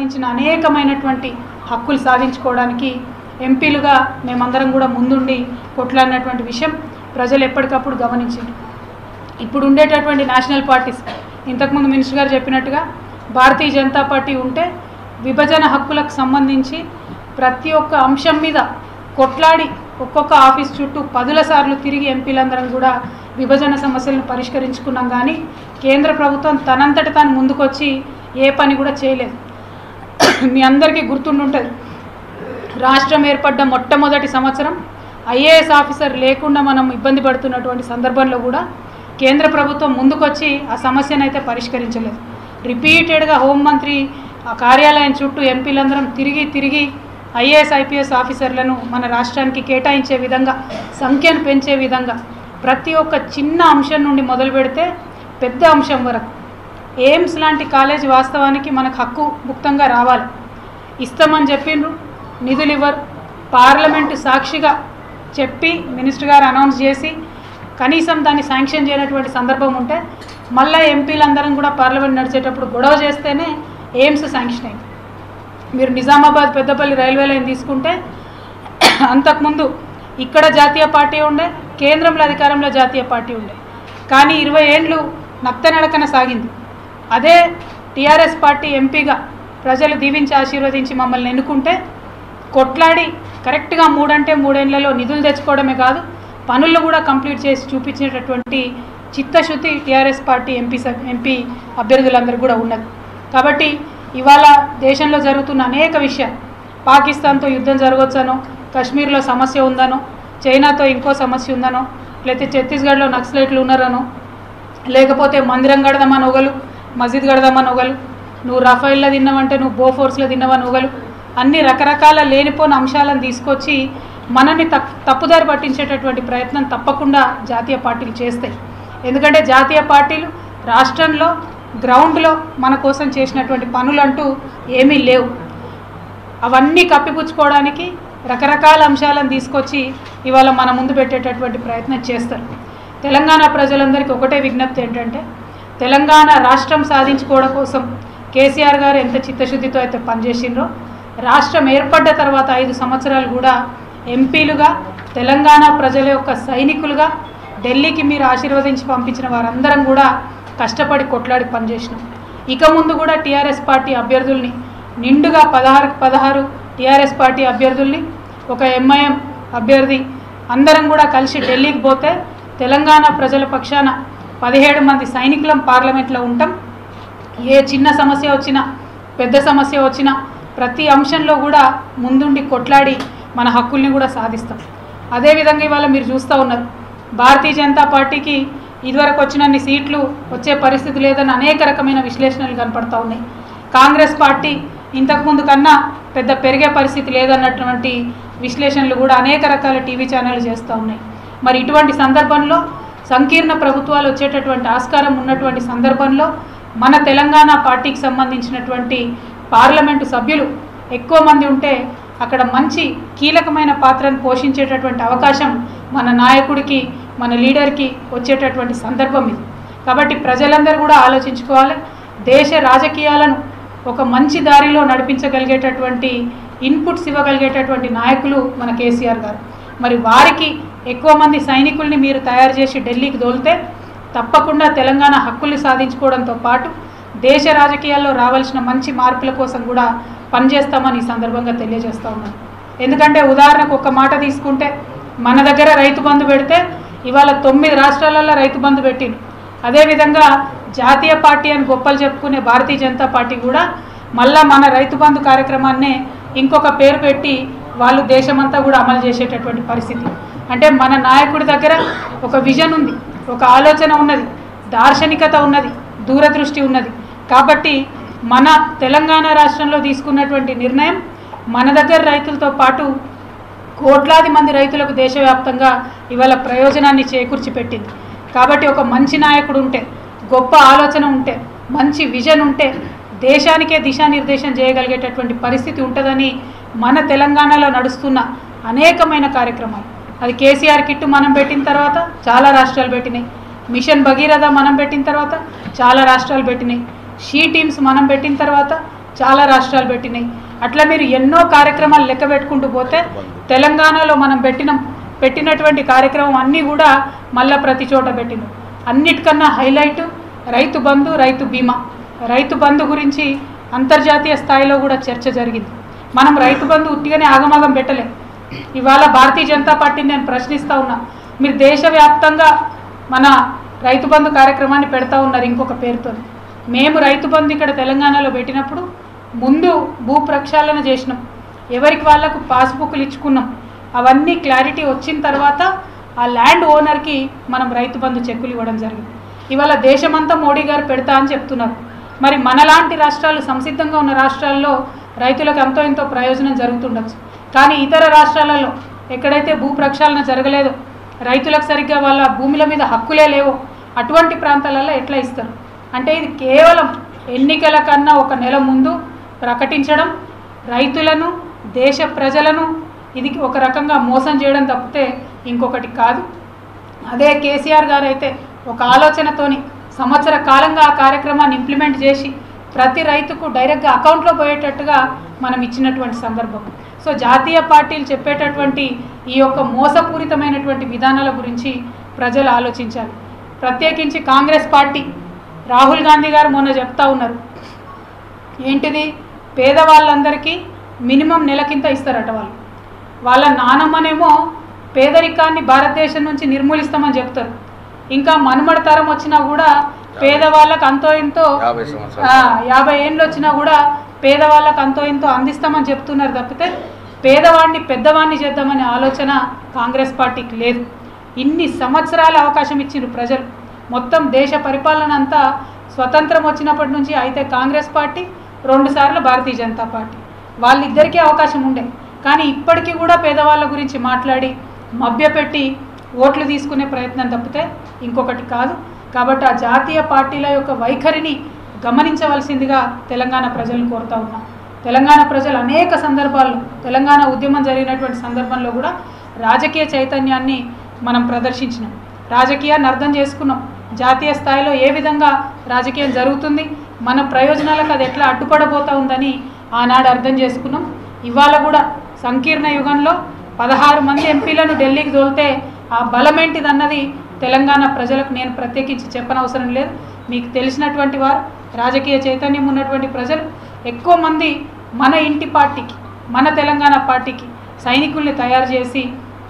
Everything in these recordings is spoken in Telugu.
సంబంధించిన అనేకమైనటువంటి హక్కులు సాధించుకోవడానికి ఎంపీలుగా మేమందరం కూడా ముందుండి కొట్లాడినటువంటి విషయం ప్రజలు ఎప్పటికప్పుడు గమనించారు. ఇప్పుడు ఉండేటటువంటి నేషనల్ పార్టీస్ ఇంతకుముందు మినిస్టర్ గారు చెప్పినట్టుగా భారతీయ జనతా పార్టీ ఉంటే విభజన హక్కులకు సంబంధించి ప్రతి ఒక్క అంశం మీద కొట్లాడి ఒక్కొక్క ఆఫీస్ చుట్టూ 10ల సార్లు తిరిగి ఎంపీలందరం కూడా విభజన సమస్యలను పరిష్కరించుకున్నాం. కానీ కేంద్ర ప్రభుత్వం తనంతట తాను ముందుకొచ్చి ఏ పని కూడా చేయలేదు. మీ అందరికీ గుర్తుండుంటుంది, రాష్ట్రం ఏర్పడ్డ మొట్టమొదటి సంవత్సరం ఐఏఎస్ ఆఫీసర్ లేకుండా మనం ఇబ్బంది పడుతున్నటువంటి సందర్భంలో కూడా కేంద్ర ప్రభుత్వం ముందుకొచ్చి ఆ సమస్యను అయితే పరిష్కరించలేదు. రిపీటెడ్గా హోంమంత్రి ఆ కార్యాలయం చుట్టూ ఎంపీలందరం తిరిగి ఐఏఎస్ ఐపీఎస్ ఆఫీసర్లను మన రాష్ట్రానికి కేటాయించే విధంగా, సంఖ్యను పెంచే విధంగా ప్రతి ఒక్క చిన్న అంశం నుండి మొదలు పెడితే పెద్ద అంశం వరకు ఎయిమ్స్ లాంటి కాలేజీ వాస్తవానికి మనకు హక్కు ముక్తంగా రావాలి. ఇస్తామని చెప్పిండ్రు, నిధులు ఇవ్వరు. పార్లమెంటు సాక్షిగా చెప్పి మినిస్టర్ గారు అనౌన్స్ చేసి కనీసం దాన్ని శాంక్షన్ చేయనటువంటి సందర్భం ఉంటే మళ్ళీ ఎంపీలందరం కూడా పార్లమెంట్ నడిచేటప్పుడు గొడవ చేస్తేనే ఎయిమ్స్ శాంక్షన్ అయింది. మీరు నిజామాబాద్ పెద్దపల్లి రైల్వే లైన్ తీసుకుంటే అంతకుముందు ఇక్కడ జాతీయ పార్టీ ఉండే, కేంద్రంలో అధికారంలో జాతీయ పార్టీ ఉండే, కానీ 20 ఏళ్ళు నత్తనడకన సాగింది. అదే టీఆర్ఎస్ పార్టీ ఎంపీగా ప్రజలు దీవించి ఆశీర్వదించి మమ్మల్ని ఎన్నుకుంటే కొట్లాడి కరెక్ట్గా 3 అంటే 3 ఏళ్లలో నిధులు తెచ్చుకోవడమే కాదు, పనులు కూడా కంప్లీట్ చేసి చూపించేటటువంటి చిత్తశుద్ధి టీఆర్ఎస్ పార్టీ ఎంపీ అభ్యర్థులందరూ కూడా ఉన్నది. కాబట్టి ఇవాళ దేశంలో జరుగుతున్న అనేక విషయాలు, పాకిస్తాన్తో యుద్ధం జరగవచ్చనో, కశ్మీర్లో సమస్య ఉందనో, చైనాతో ఇంకో సమస్య ఉందనో, లేకపోతే ఛత్తీస్గఢ్లో నక్సలైట్లు ఉన్నారనో, లేకపోతే మందిరం కడదామని ఒకలు, మస్జిద్ కడదామని ఒకలు, నువ్వు రఫైల్లో తిన్నావంటే నువ్వు బోఫోర్స్లో తిన్నావని ఒకలు, అన్ని రకరకాల లేనిపోని అంశాలను తీసుకొచ్చి మనల్ని తప్పుదారి పట్టించేటటువంటి ప్రయత్నం తప్పకుండా జాతీయ పార్టీలు చేస్తాయి. ఎందుకంటే జాతీయ పార్టీలు రాష్ట్రంలో గ్రౌండ్లో మన కోసం చేసినటువంటి పనులంటూ ఏమీ లేవు. అవన్నీ కప్పిపుచ్చుకోవడానికి రకరకాల అంశాలను తీసుకొచ్చి ఇవాళ మన ముందు పెట్టేటటువంటి ప్రయత్నం చేస్తారు. తెలంగాణ ప్రజలందరికీ ఒకటే విజ్ఞప్తి ఏంటంటే, తెలంగాణ రాష్ట్రం సాధించుకోవడం కోసం కేసీఆర్ గారు ఎంత చిత్తశుద్ధితో అయితే పనిచేసిండ్రో, రాష్ట్రం ఏర్పడ్డ తర్వాత 5 సంవత్సరాలు కూడా ఎంపీలుగా తెలంగాణ ప్రజల యొక్క సైనికులుగా ఢిల్లీకి మీరు ఆశీర్వదించి పంపించిన వారందరం కూడా కష్టపడి కొట్లాడి పనిచేసినాం. ఇక ముందు కూడా టీఆర్ఎస్ పార్టీ అభ్యర్థుల్ని నిండుగా 16 టీఆర్ఎస్ పార్టీ అభ్యర్థుల్ని, ఒక ఎంఐఎం అభ్యర్థి అందరం కూడా కలిసి ఢిల్లీకి పోతే తెలంగాణ ప్రజల పక్షాన 17 మంది సైనికులం పార్లమెంట్లో ఉంటాం. ఏ చిన్న సమస్య వచ్చినా, పెద్ద సమస్య వచ్చినా ప్రతి అంశంలో కూడా ముందుండి కొట్లాడి మన హక్కుల్ని కూడా సాధిస్తాం. అదేవిధంగా ఇవాళ మీరు చూస్తూ ఉన్నారు, భారతీయ జనతా పార్టీకి ఇదివరకు వచ్చినన్ని సీట్లు వచ్చే పరిస్థితి లేదని అనేక రకమైన విశ్లేషణలు కనపడతా ఉన్నాయి. కాంగ్రెస్ పార్టీ ఇంతకుముందు కన్నా పెద్ద పెరిగే పరిస్థితి లేదన్నటువంటి విశ్లేషణలు కూడా అనేక రకాల టీవీ ఛానళ్ళు చేస్తూ ఉన్నాయి. మరి ఇటువంటి సందర్భంలో సంకీర్ణ ప్రభుత్వాలు వచ్చేటటువంటి ఆస్కారం ఉన్నటువంటి సందర్భంలో మన తెలంగాణ పార్టీకి సంబంధించినటువంటి పార్లమెంటు సభ్యులు ఎక్కువ మంది ఉంటే అక్కడ మంచి కీలకమైన పాత్రను పోషించేటటువంటి అవకాశం మన నాయకుడికి, మన లీడర్కి వచ్చేటటువంటి సందర్భం ఇది. కాబట్టి ప్రజలందరూ కూడా ఆలోచించుకోవాలి. దేశ రాజకీయాలను ఒక మంచి దారిలో నడిపించగలిగేటటువంటి ఇన్పుట్స్ ఇవ్వగలిగేటటువంటి నాయకులు మన కేసీఆర్ గారు. మరి వారికి ఎక్కువ మంది సైనికుల్ని మీరు తయారు చేసి ఢిల్లీకి దోలితే తప్పకుండా తెలంగాణ హక్కుల్ని సాధించుకోవడంతో పాటు దేశ రాజకీయాల్లో రావాల్సిన మంచి మార్పుల కోసం కూడా పనిచేస్తామని ఈ సందర్భంగా తెలియజేస్తూ ఉన్నాను. ఎందుకంటే ఉదాహరణకు ఒక మాట తీసుకుంటే, మన దగ్గర రైతు బంధు పెడితే ఇవాళ 9 రాష్ట్రాలలో రైతు బంధు పెట్టింది. అదేవిధంగా జాతీయ పార్టీ అని గొప్పలు చెప్పుకునే భారతీయ జనతా పార్టీ కూడా మళ్ళా మన రైతు బంధు కార్యక్రమాన్నే ఇంకొక పేరు పెట్టి వాళ్ళు దేశమంతా కూడా అమలు చేసేటటువంటి పరిస్థితి. అంటే మన నాయకుడి దగ్గర ఒక విజన్ ఉంది, ఒక ఆలోచన ఉన్నది, దార్శనికత ఉన్నది, దూరదృష్టి ఉన్నది. కాబట్టి మన తెలంగాణ రాష్ట్రంలో తీసుకున్నటువంటి నిర్ణయం మన దగ్గర రైతులతో పాటు కోట్లాది మంది రైతులకు దేశవ్యాప్తంగా ఇవాళ ప్రయోజనాన్ని చేకూర్చి పెట్టింది. కాబట్టి ఒక మంచి నాయకుడు ఉంటే, గొప్ప ఆలోచన ఉంటే, మంచి విజన్ ఉంటే దేశానికే దిశానిర్దేశం చేయగలిగేటటువంటి పరిస్థితి ఉంటుందని మన తెలంగాణలో నడుస్తున్న అనేకమైన కార్యక్రమాలు, అది కేసీఆర్ కిట్టు మనం పెట్టిన తర్వాత చాలా రాష్ట్రాలు పెట్టినాయి, మిషన్ భగీరథ మనం పెట్టిన తర్వాత చాలా రాష్ట్రాలు పెట్టినాయి, షీ టీమ్స్ మనం పెట్టిన తర్వాత చాలా రాష్ట్రాలు పెట్టినాయి. అట్లా మీరు ఎన్నో కార్యక్రమాలు లెక్క పెట్టుకుంటూ పోతే తెలంగాణలో మనం పెట్టినటువంటి కార్యక్రమం అన్నీ కూడా మళ్ళీ ప్రతి చోట పెట్టినాం. అన్నిటికన్నా హైలైట్ రైతు బంధు, రైతు బీమా. రైతు బంధు గురించి అంతర్జాతీయ స్థాయిలో కూడా చర్చ జరిగింది. మనం రైతు బంధు ఉట్టిగానే ఆగమాగం పెట్టలేం. ఇవాళ భారతీయ జనతా పార్టీని నేను ప్రశ్నిస్తూ ఉన్నా, మీరు దేశవ్యాప్తంగా మన రైతు బంధు కార్యక్రమాన్ని పెడతా ఉన్నారు ఇంకొక పేరుతో. మేము రైతు బంధు ఇక్కడ తెలంగాణలో పెట్టినప్పుడు ముందు భూ ప్రక్షాళన చేసినాం, ఎవరికి వాళ్ళకు పాస్బుక్లు ఇచ్చుకున్నాం. అవన్నీ క్లారిటీ వచ్చిన తర్వాత ఆ ల్యాండ్ ఓనర్కి మనం రైతు బంధు చెక్కులు ఇవ్వడం జరిగింది. ఇవాళ దేశమంతా మోడీ గారు పెడతా అని చెప్తున్నారు. మరి మనలాంటి రాష్ట్రాలు, సంసిద్ధంగా ఉన్న రాష్ట్రాల్లో రైతులకు ఎంతో ఎంతో ప్రయోజనం జరుగుతుండొచ్చు. కానీ ఇతర రాష్ట్రాలలో ఎక్కడైతే భూ ప్రక్షాళన జరగలేదో, రైతులకు సరిగ్గా వాళ్ళ భూముల మీద హక్కులే లేవో అటువంటి ప్రాంతాలలో ఎట్లా ఇస్తారు? అంటే ఇది కేవలం ఎన్నికల కన్నా ఒక నెల ముందు ప్రకటించడం, రైతులను, దేశ ప్రజలను ఇది ఒక రకంగా మోసం చేయడం తప్పితే ఇంకొకటి కాదు. అదే కేసీఆర్ గారు అయితే ఒక ఆలోచనతోని సంవత్సర కాలంగా ఆ కార్యక్రమాన్ని ఇంప్లిమెంట్ చేసి ప్రతి రైతుకు డైరెక్ట్గా అకౌంట్లో పోయేటట్టుగా మనం ఇచ్చినటువంటి సందర్భం. సో జాతీయ పార్టీలు చెప్పేటటువంటి ఈ యొక్క మోసపూరితమైనటువంటి విధానాల గురించి ప్రజలు ఆలోచించాలి. ప్రత్యేకించి కాంగ్రెస్ పార్టీ, రాహుల్ గాంధీ గారు మొన్న చెప్తా ఉన్నారు, ఏంటిది, పేదవాళ్ళందరికీ మినిమం నెలకింత ఇస్తారట. వాళ్ళ నానమ్మనేమో పేదరికాన్ని భారతదేశం నుంచి నిర్మూలిస్తామని చెప్తారు. ఇంకా మనుమడ తరం వచ్చినా కూడా పేదవాళ్ళకు అంతో ఇంతో 50 ఏళ్ళు వచ్చినా కూడా పేదవాళ్ళకు అంతో ఇంతో అందిస్తామని చెప్తున్నారు తప్పితే పేదవాడిని పెద్దవాడిని చేద్దామనే ఆలోచన కాంగ్రెస్ పార్టీకి లేదు. ఇన్ని సంవత్సరాల అవకాశం ఇచ్చిండ్రు ప్రజలు. మొత్తం దేశ పరిపాలన అంతా స్వతంత్రం వచ్చినప్పటి నుంచి అయితే కాంగ్రెస్ పార్టీ, 2 సార్లు భారతీయ జనతా పార్టీ, వాళ్ళిద్దరికీ అవకాశం ఉండే. కానీ ఇప్పటికీ కూడా పేదవాళ్ళ గురించి మాట్లాడి మభ్యపెట్టి ఓట్లు తీసుకునే ప్రయత్నం తప్పితే ఇంకొకటి కాదు. కాబట్టి ఆ జాతీయ పార్టీల యొక్క వైఖరిని గమనించవలసిందిగా తెలంగాణ ప్రజలను కోరుతా ఉన్నాం. తెలంగాణ ప్రజలు అనేక సందర్భాల్లో, తెలంగాణ ఉద్యమం జరిగినటువంటి సందర్భంలో కూడా రాజకీయ చైతన్యాన్ని మనం ప్రదర్శించినాం, రాజకీయాన్ని అర్థం చేసుకున్నాం. జాతీయ స్థాయిలో ఏ విధంగా రాజకీయం జరుగుతుంది, మన ప్రయోజనాలకు అది ఎట్లా అడ్డుపడబోతా ఉందని ఆనాడు అర్థం చేసుకున్నాం. ఇవాళ కూడా సంకీర్ణ యుగంలో 16 మంది ఎంపీలను ఢిల్లీకి తోలితే ఆ బలమేంటిదన్నది తెలంగాణ ప్రజలకు నేను ప్రత్యేకించి చెప్పనవసరం లేదు. మీకు తెలిసినటువంటి వారు, రాజకీయ చైతన్యం ఉన్నటువంటి ప్రజలు ఎక్కువ మంది మన ఇంటి పార్టీకి, మన తెలంగాణ పార్టీకి సైనికుల్ని తయారు చేసి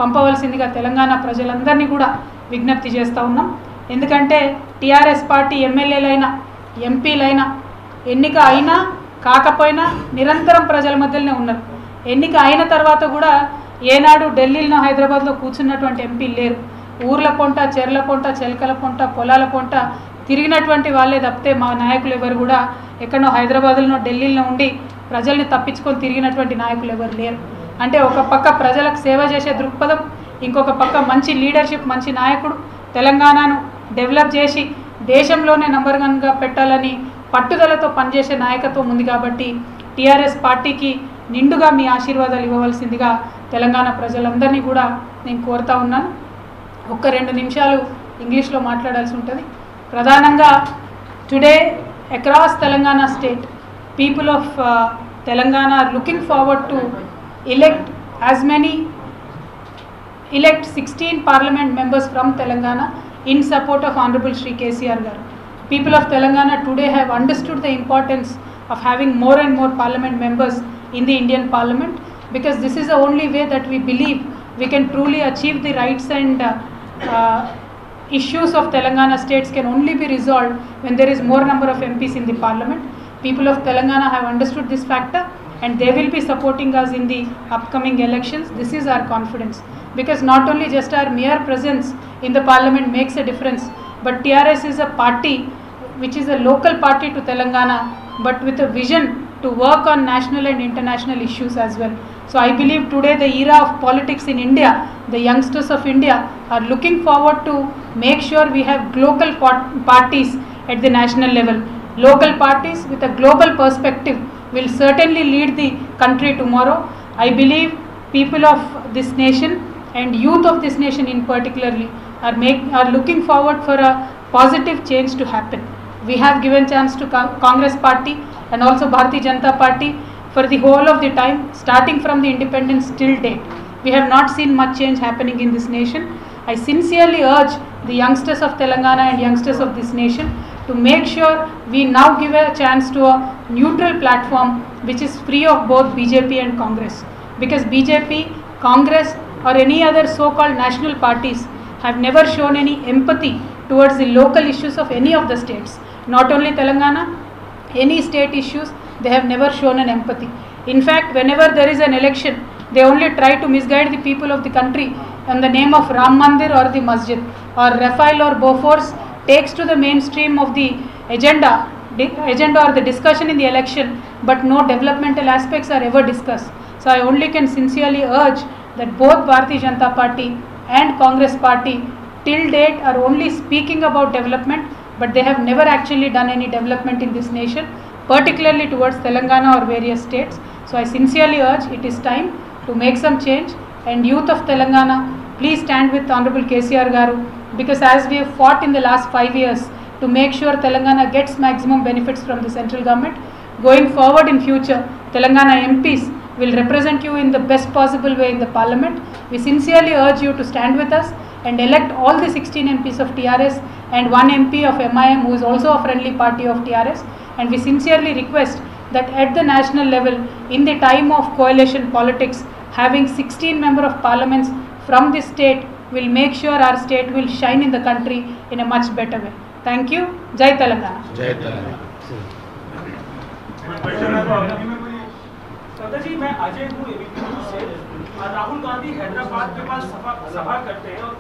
పంపవలసిందిగా తెలంగాణ ప్రజలందరినీ కూడా విజ్ఞప్తి చేస్తూ ఉన్నాం. ఎందుకంటే టీఆర్ఎస్ పార్టీ ఎమ్మెల్యేలైనా, ఎంపీలైనా ఎన్నిక అయినా కాకపోయినా నిరంతరం ప్రజల మధ్యలోనే ఉన్నారు. ఎన్నిక అయిన తర్వాత కూడా ఏనాడు ఢిల్లీలో, హైదరాబాద్లో కూర్చున్నటువంటి ఎంపీలు లేరు. ఊర్ల పొంట, చెర్ల పొంట, చెలకల పొంట, పొలాల పొంట తిరిగినటువంటి వాళ్ళే తప్పితే మా నాయకులు ఎవరు కూడా ఎక్కడో హైదరాబాద్లో, ఢిల్లీలో ఉండి ప్రజల్ని తప్పించుకొని తిరిగినటువంటి నాయకులు ఎవరు లేరు. అంటే ఒక పక్క ప్రజలకు సేవ చేసే దృక్పథం, ఇంకొక పక్క మంచి లీడర్షిప్, మంచి నాయకుడు, తెలంగాణను డెవలప్ చేసి దేశంలోనే నంబర్ 1గా పెట్టాలని పట్టుదలతో పనిచేసే నాయకత్వం ఉంది. కాబట్టి టీఆర్ఎస్ పార్టీకి నిండుగా మీ ఆశీర్వాదాలు ఇవ్వవలసిందిగా తెలంగాణ ప్రజలందరినీ కూడా నేను కోరుతా ఉన్నాను. 1-2 నిమిషాలు ఇంగ్లీష్లో మాట్లాడాల్సి ఉంటుంది. ప్రధానంగా today across Telangana state, people of Telangana are looking forward to elect 16 parliament members from Telangana in support of Honorable Shri KCR Garu. People of Telangana today have understood the importance of having more and more parliament members in the Indian parliament, because this is the only way that we believe we can truly achieve the rights and issues of Telangana states can only be resolved when there is more number of MPs in the parliament. People of Telangana have understood this factor and they will be supporting us in the upcoming elections. This is our confidence, because not only just our mere presence in the parliament makes a difference, but TRS is a party which is a local party to Telangana, but with a vision to work on national and international issues as well. So I believe today the era of politics in India, the youngsters of India are looking forward to make sure we have local parties at the national level. Local parties with a global perspective will certainly lead the country tomorrow. I believe people of this nation and youth of this nation in particularly are looking forward for a positive change to happen. We have given chance to Congress party and also Bharatiya Janata Party for the whole of the time, starting from the independence till date. We have not seen much change happening in this nation. I sincerely urge the youngsters of Telangana and youngsters of this nation to make sure we now give a chance to a neutral platform which is free of both BJP and Congress. Because BJP, Congress or any other so-called national parties have never shown any empathy towards the local issues of any of the states. Not only Telangana, any state issues, they have never shown an empathy. In fact, whenever there is an election, they only try to misguide the people of the country in the name of Ram Mandir or the Masjid, or Rafale or Bofors takes to the mainstream of the agenda or the discussion in the election, but no developmental aspects are ever discussed. So I only can sincerely urge that both Bharatiya Janata Party and Congress Party till date are only speaking about development, but they have never actually done any development in this nation, particularly towards Telangana or various states. So I sincerely urge, it is time to make some change, and youth of Telangana, please stand with Honorable KCR Garu, because as we have fought in the last 5 years to make sure Telangana gets maximum benefits from the central government, going forward in future, Telangana MPs will represent you in the best possible way in the parliament. We sincerely urge you to stand with us and elect all the 16 MPs of TRS and 1 MP of MIM who is also a friendly party of TRS, and we sincerely request that at the national level, in the time of coalition politics, having 16 member of parliaments from this state will make sure our state will shine in the country in a much better way. Thank you. Jai Telangana. Jai Telangana. जी मैं अजय हूँ से। राहुल गांधी हैदराबाद के पास सभा करते हैं और